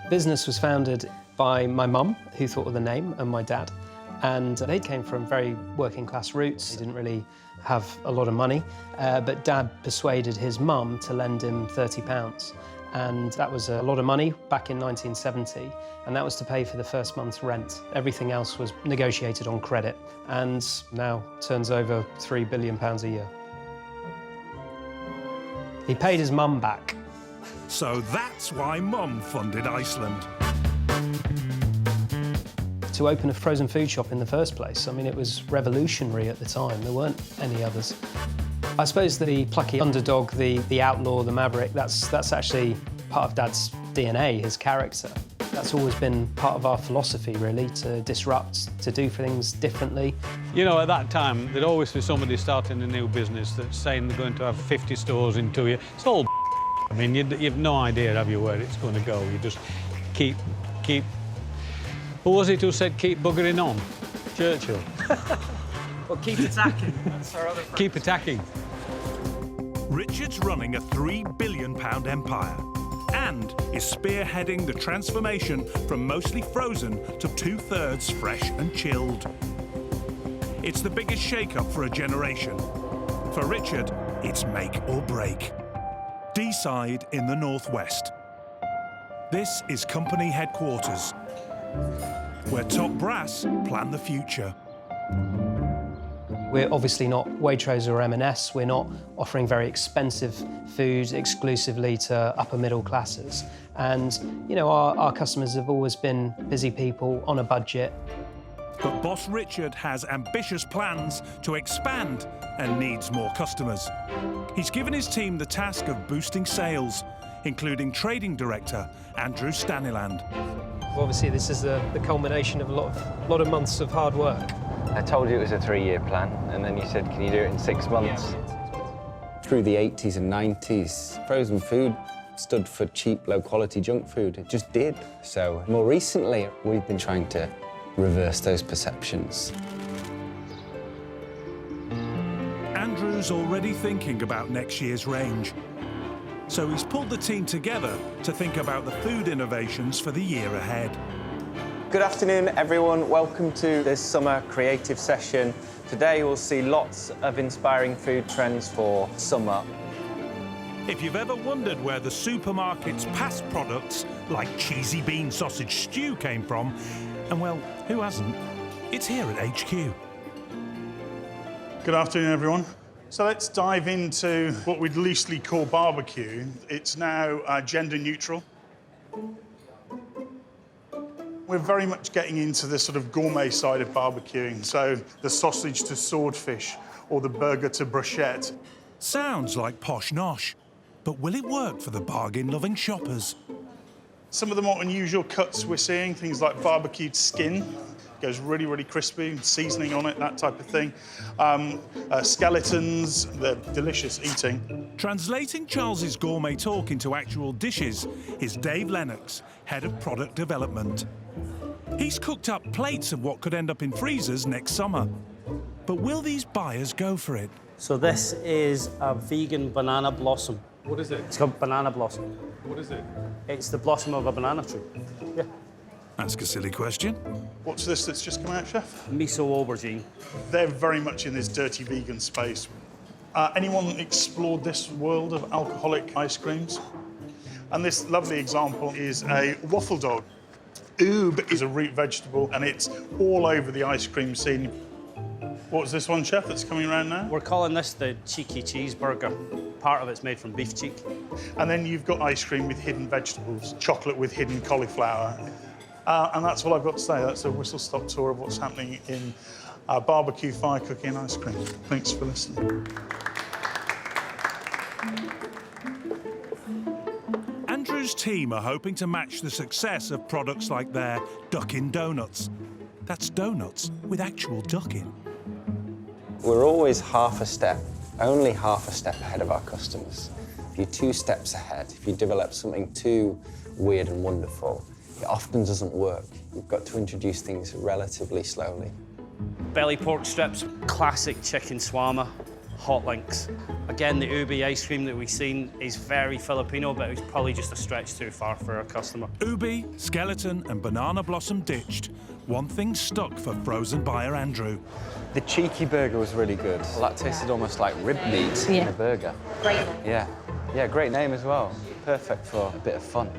Business was founded by my mum, who thought of the name, and my dad. And they came from very working class roots. They didn't really have a lot of money, but Dad persuaded his mum to lend him £30. And that was a lot of money back in 1970, and that was to pay for the first month's rent. Everything else was negotiated on credit, and now turns over £3 billion a year. He paid his mum back. So that's why Mum funded Iceland. To open a frozen food shop in the first place, I mean, it was revolutionary at the time. There weren't any others. I suppose the plucky underdog, the outlaw, the maverick, that's actually part of Dad's DNA, his character. That's always been part of our philosophy, really, to disrupt, to do things differently. You know, at that time, there'd always be somebody starting a new business that's saying they're going to have 50 stores in 2 years. It's all I mean, you've no idea, have you, where it's going to go. You just keep... Who was it who said keep buggering on? Churchill. Well, keep attacking. That's our other phrase. Keep attacking. Richard's running a £3 billion empire and is spearheading the transformation from mostly frozen to 2/3 fresh and chilled. It's the biggest shake-up for a generation. For Richard, it's make or break. Deeside in the northwest. This is company headquarters, where top brass plan the future. We're obviously not Waitrose or M&S. We're not offering very expensive food exclusively to upper middle classes. And, you know, our customers have always been busy people on a budget. But Boss Richard has ambitious plans to expand and needs more customers. He's given his team the task of boosting sales, including trading director Andrew Staniland. Obviously, this is the culmination of a lot of months of hard work. I told you it was a 3-year plan, and then you said, can you do it in 6 months? Through the 80s and 90s, frozen food stood for cheap, low-quality junk food. It just did. So more recently, we've been trying to reverse those perceptions. Andrew's already thinking about next year's range. So he's pulled the team together to think about the food innovations for the year ahead. Good afternoon, everyone. Welcome to this summer creative session. Today we'll see lots of inspiring food trends for summer. If you've ever wondered where the supermarket's past products, like cheesy bean sausage stew, came from, and well, who hasn't? It's here at HQ. Good afternoon, everyone. So let's dive into what we'd loosely call barbecue. It's now gender neutral. We're very much getting into the sort of gourmet side of barbecuing. So the sausage to swordfish or the burger to bruschetta. Sounds like posh nosh, but will it work for the bargain-loving shoppers? Some of the more unusual cuts we're seeing, things like barbecued skin, goes really, really crispy, seasoning on it, that type of thing. Skeletons, they're delicious eating. Translating Charles's gourmet talk into actual dishes is Dave Lennox, head of product development. He's cooked up plates of what could end up in freezers next summer. But will these buyers go for it? So this is a vegan banana blossom. What is it? It's called banana blossom. What is it? It's the blossom of a banana tree. Yeah. Ask a silly question. What's this that's just come out, Chef? Miso aubergine. They're very much in this dirty vegan space. Anyone explored this world of alcoholic ice creams? And this lovely example is a waffle dog. Oob is a root vegetable, and it's all over the ice cream scene. What's this one, Chef, that's coming around now? We're calling this the cheeky cheeseburger. Part of it's made from beef cheek. And then you've got ice cream with hidden vegetables, chocolate with hidden cauliflower. And that's all I've got to say. That's a whistle-stop tour of what's happening in barbecue, fire cooking, and ice cream. Thanks for listening. Andrew's team are hoping to match the success of products like their duck-in donuts. That's donuts with actual duck in. We're always half a step, only half a step ahead of our customers. If you're 2 steps ahead, if you develop something too weird and wonderful, it often doesn't work. You've got to introduce things relatively slowly. Belly pork strips, classic chicken shawarma. hot links. Again, the ubi ice cream that we've seen is very Filipino, but it's probably just a stretch too far for our customer. Ubi, skeleton and banana blossom ditched. One thing stuck for frozen buyer Andrew. The cheeky burger was really good. Well, that tasted almost like rib meat in a burger. Great. Yeah, great name as well. Perfect for a bit of fun.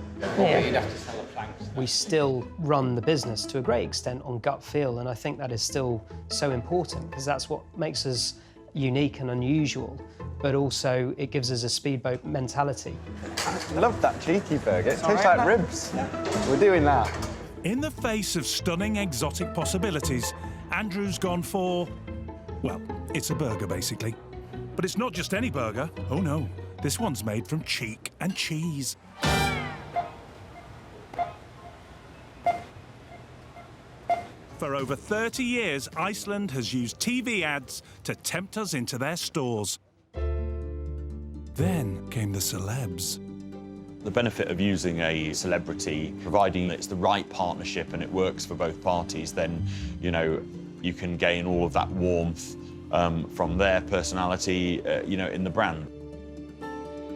We still run the business to a great extent on gut feel, and I think that is still so important because that's what makes us unique and unusual, but also it gives us a speedboat mentality. I love that cheeky burger. It tastes like ribs. We're doing that. In the face of stunning exotic possibilities, Andrew's gone for, well, it's a burger basically. But it's not just any burger. Oh no, this one's made from cheek and cheese. For over 30 years, Iceland has used TV ads to tempt us into their stores. Then came the celebs. The benefit of using a celebrity, providing it's the right partnership and it works for both parties, then, you know, you can gain all of that warmth from their personality, you know, in the brand.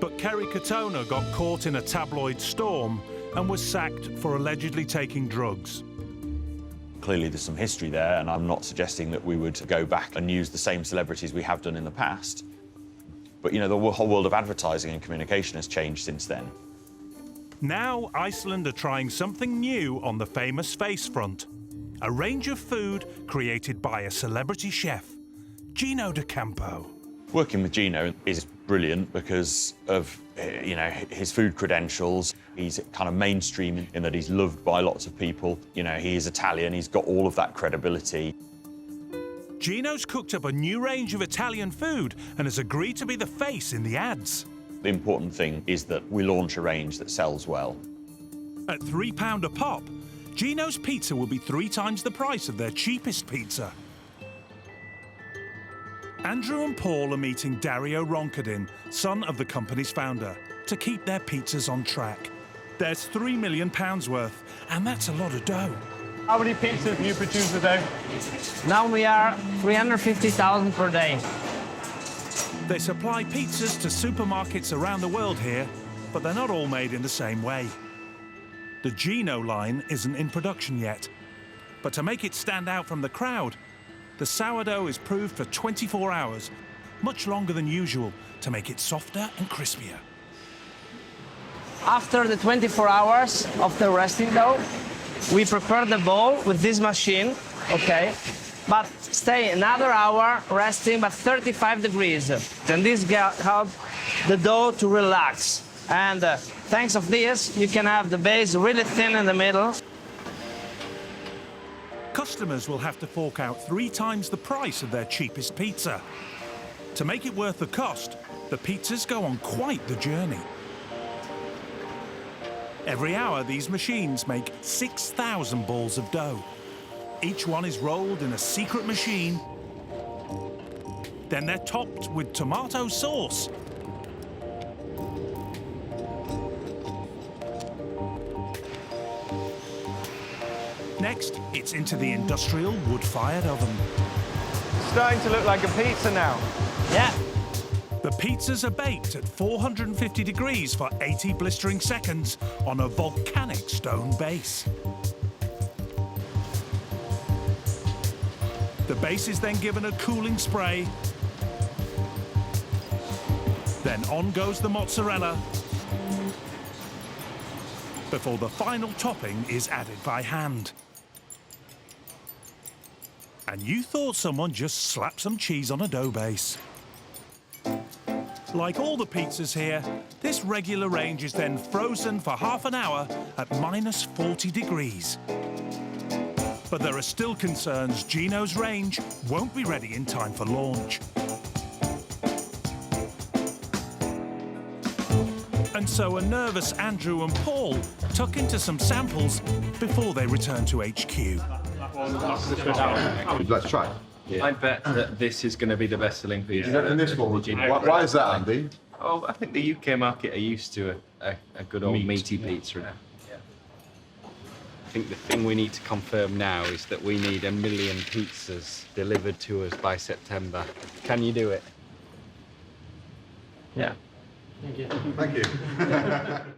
But Kerry Katona got caught in a tabloid storm and was sacked for allegedly taking drugs. Clearly there's some history there, and I'm not suggesting that we would go back and use the same celebrities we have done in the past. But, you know, the whole world of advertising and communication has changed since then. Now Iceland are trying something new on the famous face front. A range of food created by a celebrity chef, Gino D'Acampo. Working with Gino is brilliant because of, you know, his food credentials. He's kind of mainstream in that he's loved by lots of people. You know, he is Italian, he's got all of that credibility. Gino's cooked up a new range of Italian food and has agreed to be the face in the ads. The important thing is that we launch a range that sells well. At £3 a pop, Gino's pizza will be 3 times the price of their cheapest pizza. Andrew and Paul are meeting Dario Roncadin, son of the company's founder, to keep their pizzas on track. There's £3 million worth, and that's a lot of dough. How many pizzas do you produce a day? Now we are 350,000 per day. They supply pizzas to supermarkets around the world here, but they're not all made in the same way. The Gino line isn't in production yet, but to make it stand out from the crowd, the sourdough is proved for 24 hours, much longer than usual, to make it softer and crispier. After the 24 hours of the resting dough, we prepare the bowl with this machine, okay? But stay another hour resting, but 35 degrees. Then this helps the dough to relax. And thanks of this, you can have the base really thin in the middle. Customers will have to fork out 3 times the price of their cheapest pizza. To make it worth the cost, the pizzas go on quite the journey. Every hour, these machines make 6,000 balls of dough. Each one is rolled in a secret machine. Then they're topped with tomato sauce. Next, it's into the industrial wood-fired oven. Starting to look like a pizza now. Yeah. The pizzas are baked at 450 degrees for 80 blistering seconds on a volcanic stone base. The base is then given a cooling spray. Then on goes the mozzarella before the final topping is added by hand. And you thought someone just slapped some cheese on a dough base. Like all the pizzas here, this regular range is then frozen for half an hour at -40 degrees. But there are still concerns Gino's range won't be ready in time for launch. And so a nervous Andrew and Paul tuck into some samples before they return to HQ. Let's try. Yeah. I bet that this is going to be the best-selling pizza. You reckon this one? Why is that, Andy? Oh, I think the UK market are used to a good old meaty pizza. Yeah. I think the thing we need to confirm now is that we need 1 million pizzas delivered to us by September. Can you do it? Yeah. Thank you.